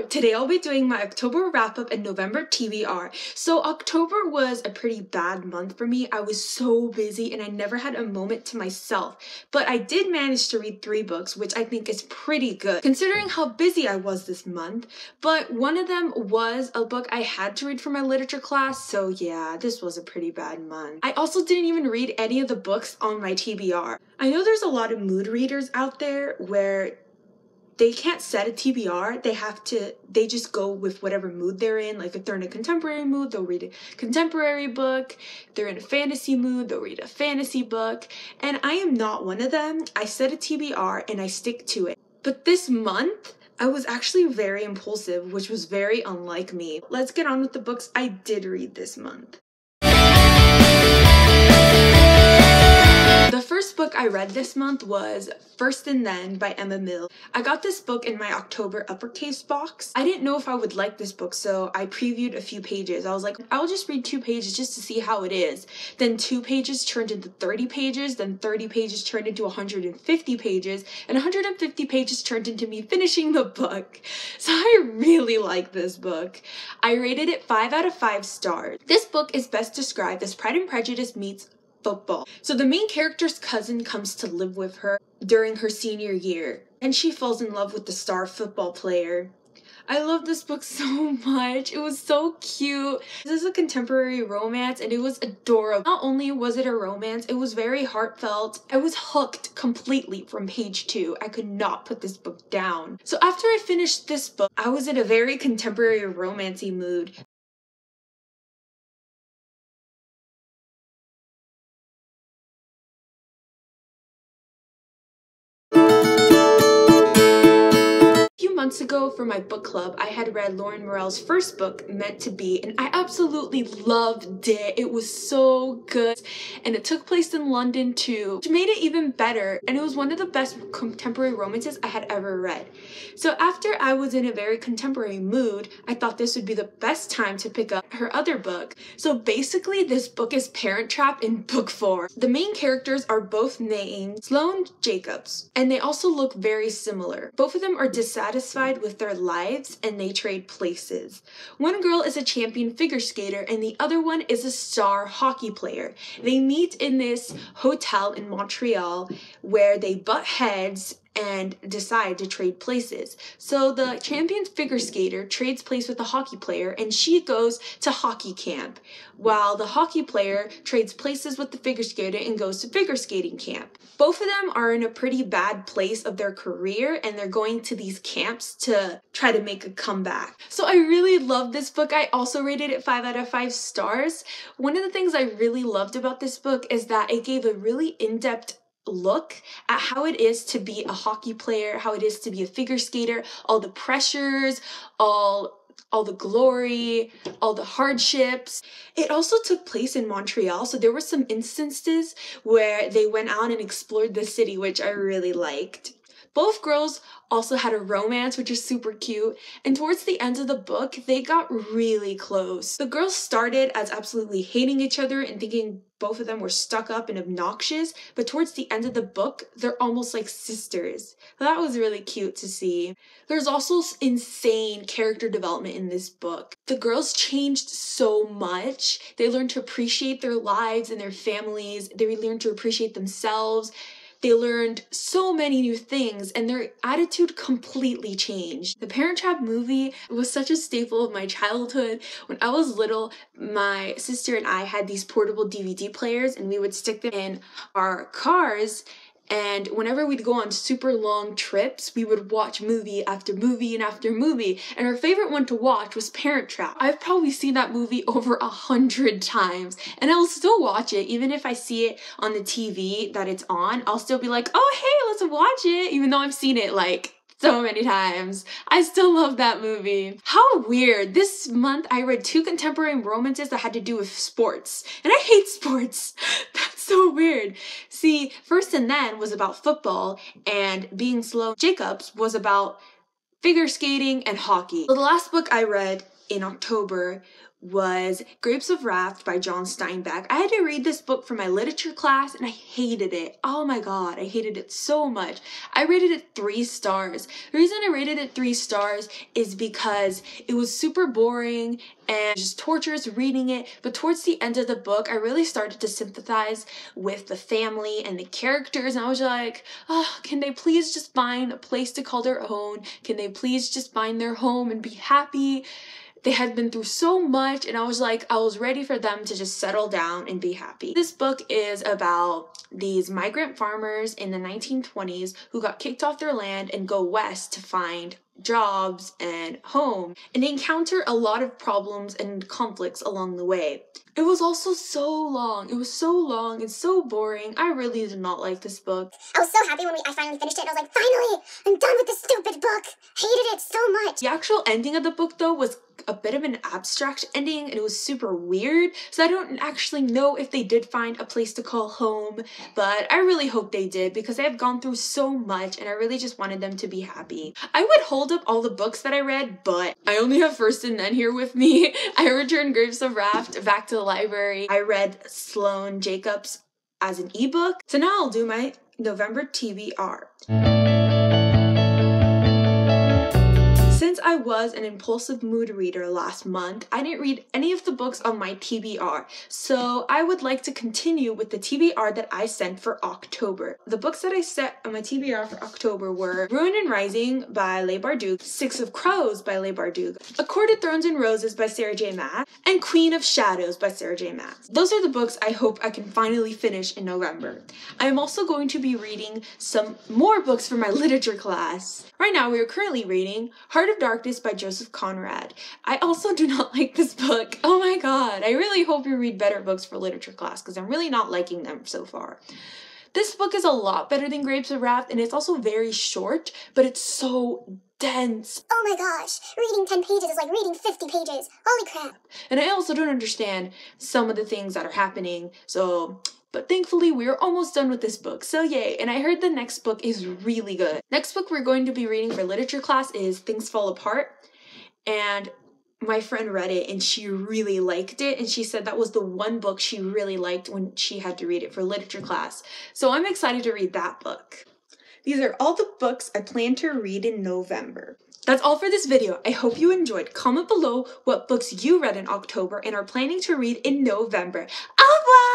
Today I'll be doing my October wrap-up and November TBR. So October was a pretty bad month for me. I was so busy and I never had a moment to myself. But I did manage to read 3 books, which I think is pretty good, considering how busy I was this month. But one of them was a book I had to read for my literature class, so yeah, this was a pretty bad month. I also didn't even read any of the books on my TBR. I know there's a lot of mood readers out there where they can't set a TBR, they just go with whatever mood they're in. Like if they're in a contemporary mood, they'll read a contemporary book. If they're in a fantasy mood, they'll read a fantasy book. And I am not one of them. I set a TBR and I stick to it. But this month, I was actually very impulsive, which was very unlike me. Let's get on with the books I did read this month. The first book I read this month was First and Then by Emma Mill. I got this book in my October Uppercase box. I didn't know if I would like this book, so I previewed a few pages. I was like, I'll just read 2 pages just to see how it is. Then 2 pages turned into 30 pages, then 30 pages turned into 150 pages, and 150 pages turned into me finishing the book. So I really like this book. I rated it 5 out of 5 stars. This book is best described as Pride and Prejudice meets football. So the main character's cousin comes to live with her during her senior year, and she falls in love with the star football player. I love this book so much. It was so cute. This is a contemporary romance and it was adorable. Not only was it a romance, it was very heartfelt. I was hooked completely from page 2. I could not put this book down. So after I finished this book, I was in a very contemporary romancy mood. Months ago for my book club, I had read Lauren Morel's first book, Meant to Be, and I absolutely loved it. It was so good, and it took place in London too, which made it even better, and it was one of the best contemporary romances I had ever read. So after I was in a very contemporary mood, I thought this would be the best time to pick up her other book. So basically, this book is Parent Trap in book 4. The main characters are both named Sloane Jacobs, and they also look very similar. Both of them are dissatisfied with their lives and they trade places. One girl is a champion figure skater and the other one is a star hockey player. They meet in this hotel in Montreal where they butt heads and decide to trade places. So the champion figure skater trades place with the hockey player and she goes to hockey camp, while the hockey player trades places with the figure skater and goes to figure skating camp. Both of them are in a pretty bad place of their career and they're going to these camps to try to make a comeback. So I really love this book. I also rated it 5 out of 5 stars. One of the things I really loved about this book is that it gave a really in-depth look at how it is to be a hockey player, how it is to be a figure skater, all the pressures, all the glory, all the hardships. It also took place in Montreal, so there were some instances where they went out and explored the city, which I really liked. Both girls also had a romance, which is super cute, and towards the end of the book, they got really close. The girls started as absolutely hating each other and thinking both of them were stuck up and obnoxious, but towards the end of the book, they're almost like sisters. That was really cute to see. There's also insane character development in this book. The girls changed so much. They learned to appreciate their lives and their families. They learned to appreciate themselves. They learned so many new things and their attitude completely changed. The Parent Trap movie was such a staple of my childhood. When I was little, my sister and I had these portable DVD players and we would stick them in our cars, and whenever we'd go on super long trips, we would watch movie after movie and after movie, and our favorite one to watch was Parent Trap. I've probably seen that movie over 100 times, and I'll still watch it. Even if I see it on the TV that it's on, I'll still be like, oh hey, let's watch it, even though I've seen it like so many times. I still love that movie. How weird. This month I read 2 contemporary romances that had to do with sports, and I hate sports. That's so weird. See, First and Then was about football, and Being Sloane Jacobs was about figure skating and hockey. So the last book I read in October was Grapes of Wrath by John Steinbeck. I had to read this book for my literature class and I hated it. Oh my god, I hated it so much. I rated it 3 stars. The reason I rated it 3 stars is because it was super boring and just torturous reading it, but towards the end of the book I really started to sympathize with the family and the characters, and I was like, oh, can they please just find a place to call their own? Can they please just find their home and be happy? They had been through so much, and I was like, I was ready for them to just settle down and be happy. This book is about these migrant farmers in the 1920s who got kicked off their land and go west to find jobs and home, and they encounter a lot of problems and conflicts along the way. It was also so long. It was so long and so boring. I really did not like this book. I was so happy when I finally finished it, and I was like, finally, I'm done with this stupid book. Hated it so much. The actual ending of the book, though, was a bit of an abstract ending, and it was super weird, so I don't actually know if they did find a place to call home, but I really hope they did because they have gone through so much and I really just wanted them to be happy. I would hold up all the books that I read, but I only have First and Then here with me. I returned Grapes of Wrath back to the library. I read Sloane Jacobs as an ebook, so now I'll do my November TBR. Since I was an impulsive mood reader last month, I didn't read any of the books on my TBR, so I would like to continue with the TBR that I sent for October. The books that I set on my TBR for October were Ruin and Rising by Leigh Bardugo, Six of Crows by Leigh Bardugo, A Court of Thorns and Roses by Sarah J. Maas, and Queen of Shadows by Sarah J. Maas. Those are the books I hope I can finally finish in November. I am also going to be reading some more books for my literature class. Right now, we are currently reading Heart of Darkness by Joseph Conrad. I also do not like this book. Oh my god, I really hope you read better books for literature class because I'm really not liking them so far. This book is a lot better than Grapes of Wrath, and it's also very short, but it's so dense. Oh my gosh, reading 10 pages is like reading 50 pages. Holy crap. And I also don't understand some of the things that are happening, but thankfully we're almost done with this book, so yay. And I heard the next book is really good. Next book we're going to be reading for literature class is Things Fall Apart, and my friend read it and she really liked it, and she said that was the one book she really liked when she had to read it for literature class. So I'm excited to read that book. These are all the books I plan to read in November. That's all for this video. I hope you enjoyed. Comment below what books you read in October and are planning to read in November. Au revoir!